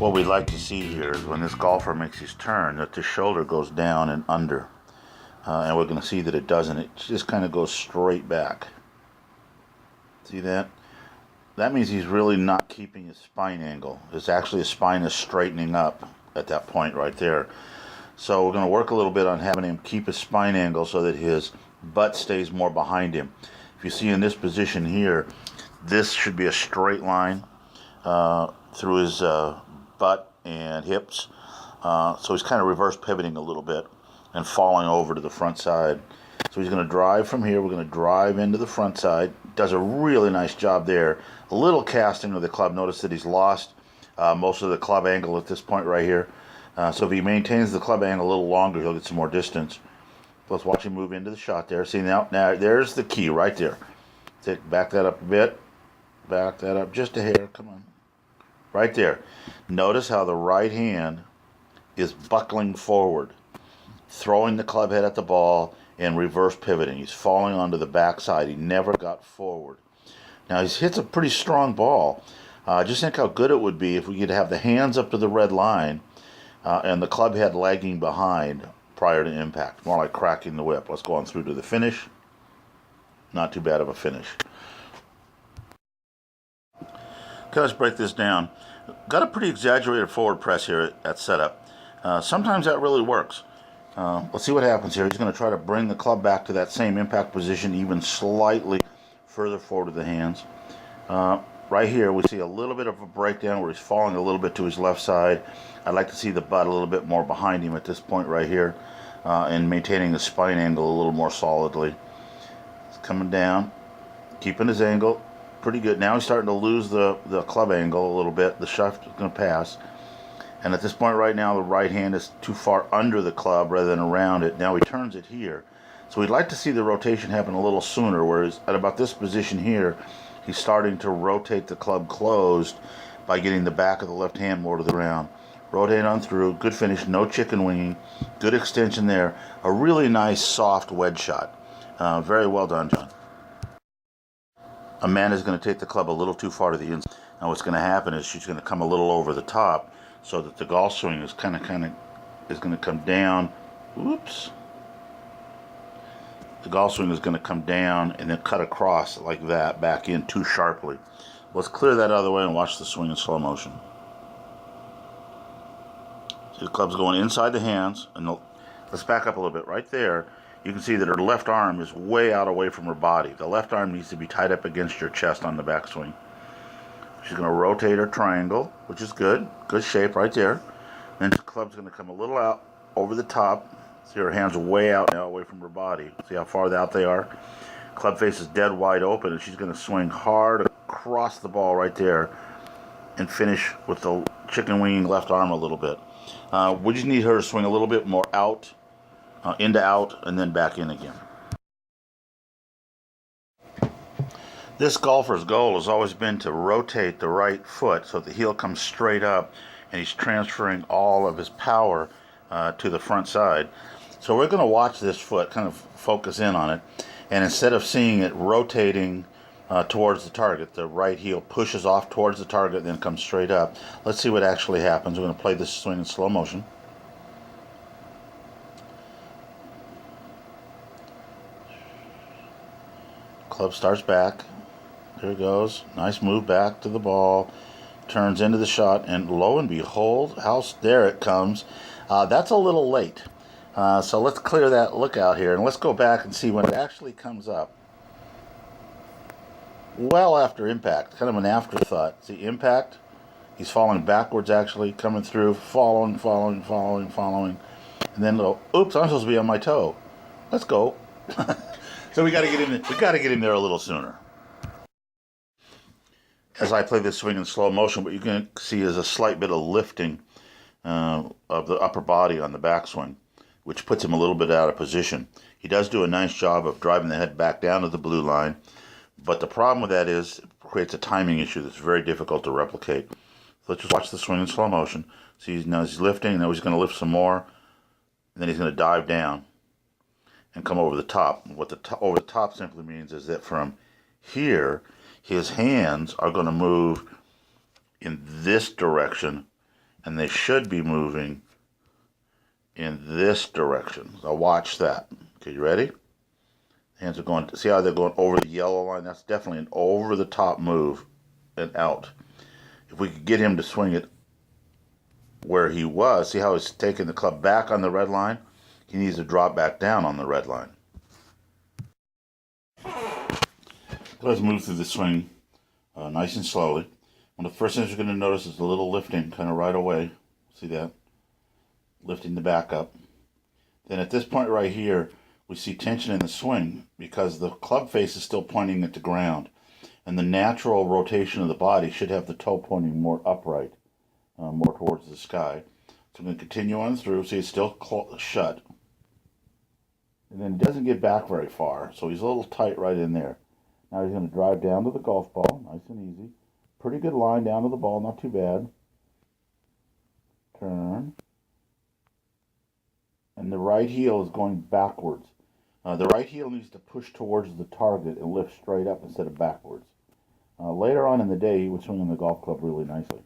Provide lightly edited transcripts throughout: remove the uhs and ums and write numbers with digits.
What we'd like to see here is when this golfer makes his turn, that the shoulder goes down and under. And we're going to see that it doesn't. It just kind of goes straight back. See that? That means he's really not keeping his spine angle. It's actually his spine is straightening up at that point right there. So we're going to work a little bit on having him keep his spine angle so that his butt stays more behind him. If you see in this position here, this should be a straight line through his butt and hips. So he's kind of reverse pivoting a little bit and falling over to the front side. So he's going to drive from here. We're going to drive into the front side. Does a really nice job there. A little casting of the club. Notice that he's lost most of the club angle at this point right here. So if he maintains the club angle a little longer, he'll get some more distance. Let's watch him move into the shot there. See now there's the key right there. Back that up a bit. Back that up just a hair. Come on. Right there. Notice how the right hand is buckling forward, throwing the club head at the ball and reverse pivoting. He's falling onto the backside. He never got forward. Now he hits a pretty strong ball. Just think how good it would be if we could have the hands up to the red line and the club head lagging behind prior to impact. More like cracking the whip. Let's go on through to the finish. Not too bad of a finish. Okay, let's break this down. Got a pretty exaggerated forward press here at setup. Sometimes that really works. Let's see what happens here. He's going to try to bring the club back to that same impact position, even slightly further forward of the hands. Right here we see a little bit of a breakdown where he's falling a little bit to his left side. I'd like to see the butt a little bit more behind him at this point right here, and maintaining the spine angle a little more solidly. He's coming down, keeping his angle pretty good. Now he's starting to lose the club angle a little bit. The shaft is going to pass. And at this point right now, the right hand is too far under the club rather than around it. Now he turns it here. So we'd like to see the rotation happen a little sooner, whereas at about this position here, he's starting to rotate the club closed by getting the back of the left hand more to the ground. Rotate on through. Good finish. No chicken winging. Good extension there. A really nice soft wedge shot. Very well done, John. Amanda's going to take the club a little too far to the inside. Now what's going to happen is she's going to come a little over the top so that the golf swing is kind of is going to come down. Whoops. The golf swing is going to come down and then cut across like that, back in too sharply. Let's clear that out of the way and watch the swing in slow motion. See the club's going inside the hands, and let's back up a little bit. Right there, you can see that her left arm is way out away from her body. The left arm needs to be tied up against your chest on the backswing. She's going to rotate her triangle, which is good. Good shape right there. Then the club's going to come a little out over the top. See her hands are way out now, away from her body. See how far out they are? Club face is dead wide open, and she's going to swing hard across the ball right there and finish with the chicken wing left arm a little bit. We just need her to swing a little bit more out, into out, and then back in again. This golfer's goal has always been to rotate the right foot so the heel comes straight up and he's transferring all of his power to the front side. So we're going to watch this foot, kind of focus in on it, and instead of seeing it rotating towards the target, the right heel pushes off towards the target and then comes straight up. Let's see what actually happens. We're going to play this swing in slow motion. Club starts back. There it goes. Nice move back to the ball. Turns into the shot, and lo and behold, there it comes. That's a little late. So let's clear that look out here, and let's go back and see when it actually comes up. Well after impact, kind of an afterthought. See, impact, he's falling backwards actually, coming through, following. And then, oops, I'm supposed to be on my toe. Let's go. So we got to get in there a little sooner. As I play this swing in slow motion, what you can see is a slight bit of lifting of the upper body on the backswing, which puts him a little bit out of position. He does do a nice job of driving the head back down to the blue line, but the problem with that is it creates a timing issue that's very difficult to replicate. So let's just watch the swing in slow motion. See, now he's lifting, now he's going to lift some more, and then he's going to dive down and come over the top. What over the top simply means is that from here, his hands are going to move in this direction and they should be moving in this direction. So watch that. Okay, you ready? Hands are going, see how they're going over the yellow line? That's definitely an over-the-top move and out. If we could get him to swing it where he was, see how he's taking the club back on the red line? He needs to drop back down on the red line. Let's move through the swing nice and slowly. One of the first things you're going to notice is a little lifting kind of right away. See that? Lifting the back up. Then at this point right here, we see tension in the swing because the club face is still pointing at the ground. And the natural rotation of the body should have the toe pointing more upright, more towards the sky. So I'm going to continue on through. See, it's still shut. And then it doesn't get back very far, so he's a little tight right in there. Now he's going to drive down to the golf ball, nice and easy. Pretty good line down to the ball, not too bad. Turn. And the right heel is going backwards. The right heel needs to push towards the target and lift straight up instead of backwards. Later on in the day, he would swing on the golf club really nicely.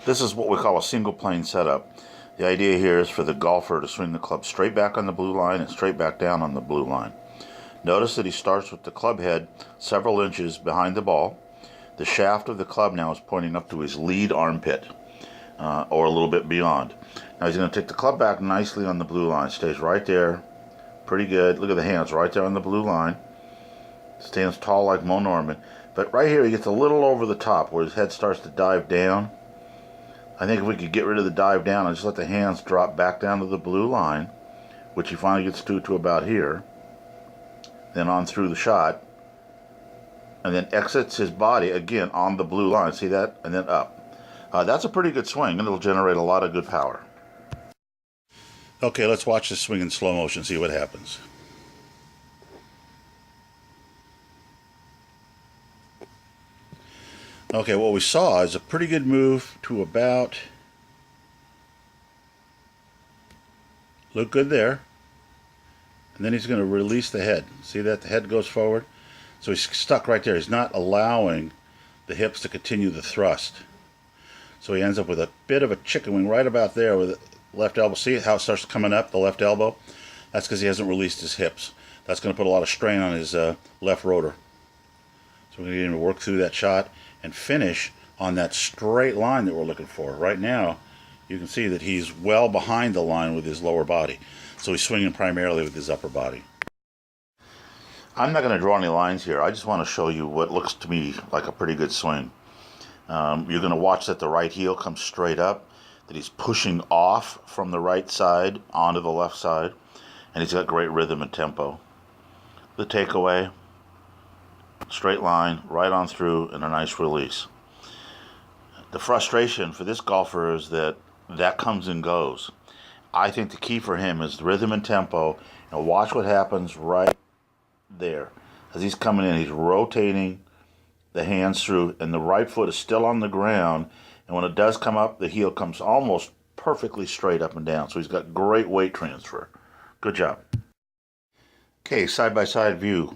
This is what we call a single plane setup. The idea here is for the golfer to swing the club straight back on the blue line and straight back down on the blue line. Notice that he starts with the club head several inches behind the ball. The shaft of the club now is pointing up to his lead armpit, or a little bit beyond. Now he's going to take the club back nicely on the blue line. Stays right there. Pretty good. Look at the hands right there on the blue line. Stands tall like Mo Norman. But right here he gets a little over the top where his head starts to dive down. I think if we could get rid of the dive down and just let the hands drop back down to the blue line, which he finally gets to about here, then on through the shot, and then exits his body again on the blue line. See that? And then up. That's a pretty good swing, and it'll generate a lot of good power. Okay, let's watch this swing in slow motion, see what happens. Okay, what we saw is a pretty good move to about, look good there, and then he's going to release the head. See that? The head goes forward. So he's stuck right there. He's not allowing the hips to continue the thrust. So he ends up with a bit of a chicken wing right about there with the left elbow. See how it starts coming up, the left elbow? That's because he hasn't released his hips. That's going to put a lot of strain on his left rotor. So we're going to get him to work through that shot and finish on that straight line that we're looking for. Right now, you can see that he's well behind the line with his lower body. So he's swinging primarily with his upper body. I'm not going to draw any lines here. I just want to show you what looks to me like a pretty good swing. You're going to watch that the right heel comes straight up, that he's pushing off from the right side onto the left side, and he's got great rhythm and tempo. The takeaway, straight line, right on through, and a nice release. The frustration for this golfer is that comes and goes. I think the key for him is rhythm and tempo, and watch what happens right there. As he's coming in, he's rotating the hands through, and the right foot is still on the ground, and when it does come up, the heel comes almost perfectly straight up and down. So he's got great weight transfer. Good job. Okay, side-by-side view.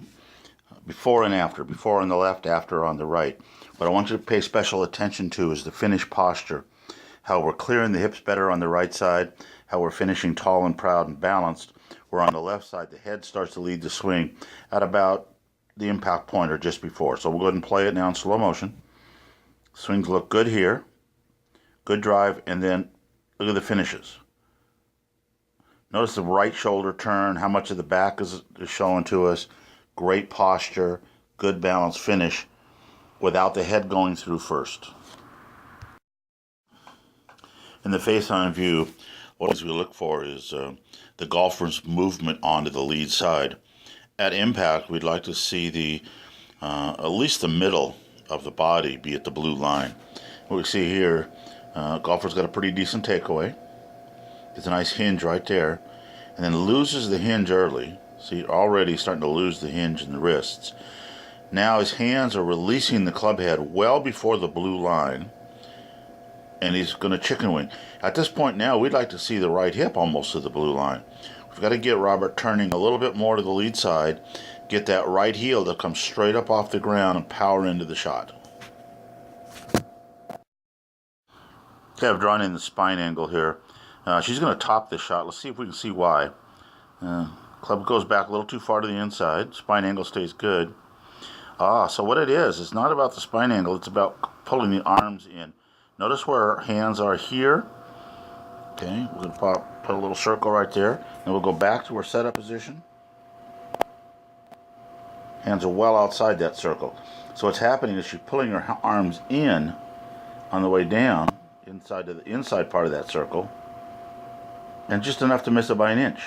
Before and after. Before on the left, after on the right. What I want you to pay special attention to is the finish posture. How we're clearing the hips better on the right side. How we're finishing tall and proud and balanced. Where on the left side, the head starts to lead the swing at about the impact point or just before. So we'll go ahead and play it now in slow motion. Swings look good here. Good drive, and then look at the finishes. Notice the right shoulder turn, how much of the back is showing to us. Great posture, good balanced finish without the head going through first. In the face-on view, what we look for is the golfer's movement onto the lead side. At impact, we'd like to see at least the middle of the body be at the blue line. What we see here, golfer's got a pretty decent takeaway. Gets a nice hinge right there, and then loses the hinge early. See, already starting to lose the hinge in the wrists. Now his hands are releasing the club head well before the blue line, and he's going to chicken wing. At this point now, we'd like to see the right hip almost to the blue line. We've got to get Robert turning a little bit more to the lead side, get that right heel to come straight up off the ground and power into the shot. Okay, I've drawn in the spine angle here. She's going to top this shot. Let's see if we can see why. Club goes back a little too far to the inside. Spine angle stays good. So what it is, it's not about the spine angle. It's about pulling the arms in. Notice where her hands are here. Okay, we're going to put a little circle right there. And we'll go back to her setup position. Hands are well outside that circle. So what's happening is she's pulling her arms in on the way down, inside to the inside part of that circle, and just enough to miss it by an inch.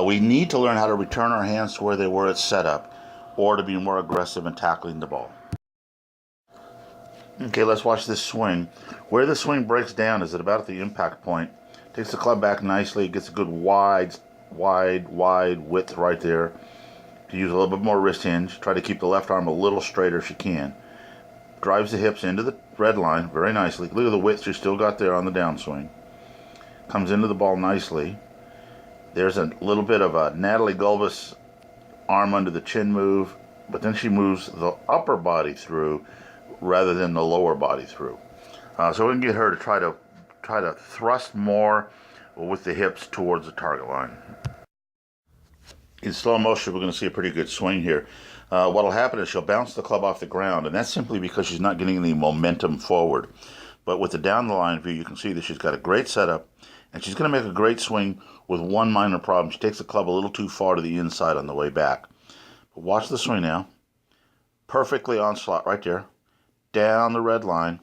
We need to learn how to return our hands to where they were at setup, or to be more aggressive in tackling the ball. Okay, let's watch this swing. Where the swing breaks down is at about at the impact point. Takes the club back nicely, gets a good wide width right there. To use a little bit more wrist hinge, try to keep the left arm a little straighter if you can. Drives the hips into the red line very nicely. Look at the width she's still got there on the downswing. Comes into the ball nicely. There's a little bit of a Natalie Gulbis arm under the chin move, but then she moves the upper body through rather than the lower body through. So we can get her to try to thrust more with the hips towards the target line. In slow motion, we're going to see a pretty good swing here. What'll happen is she'll bounce the club off the ground, and that's simply because she's not getting any momentum forward. But with the down the line view, you can see that she's got a great setup, and she's going to make a great swing with one minor problem. She takes the club a little too far to the inside on the way back. But watch the swing now. Perfectly on slot right there. Down the red line,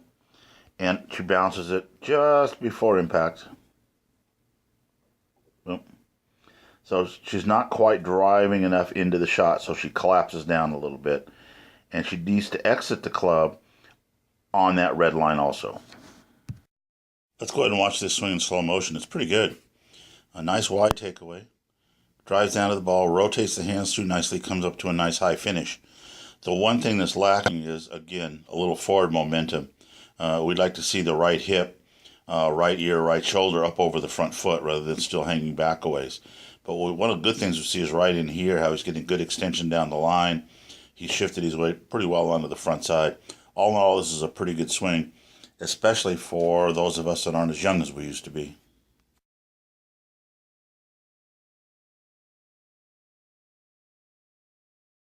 and she bounces it just before impact. Boom. So she's not quite driving enough into the shot, so she collapses down a little bit. And she needs to exit the club on that red line also. Let's go ahead and watch this swing in slow motion. It's pretty good. A nice wide takeaway. Drives down to the ball, rotates the hands through nicely, comes up to a nice high finish. The one thing that's lacking is, again, a little forward momentum. We'd like to see the right hip, right ear, right shoulder up over the front foot rather than still hanging back a ways. But one of the good things we see is right in here, how he's getting good extension down the line. He shifted his weight pretty well onto the front side. All in all, this is a pretty good swing, especially for those of us that aren't as young as we used to be.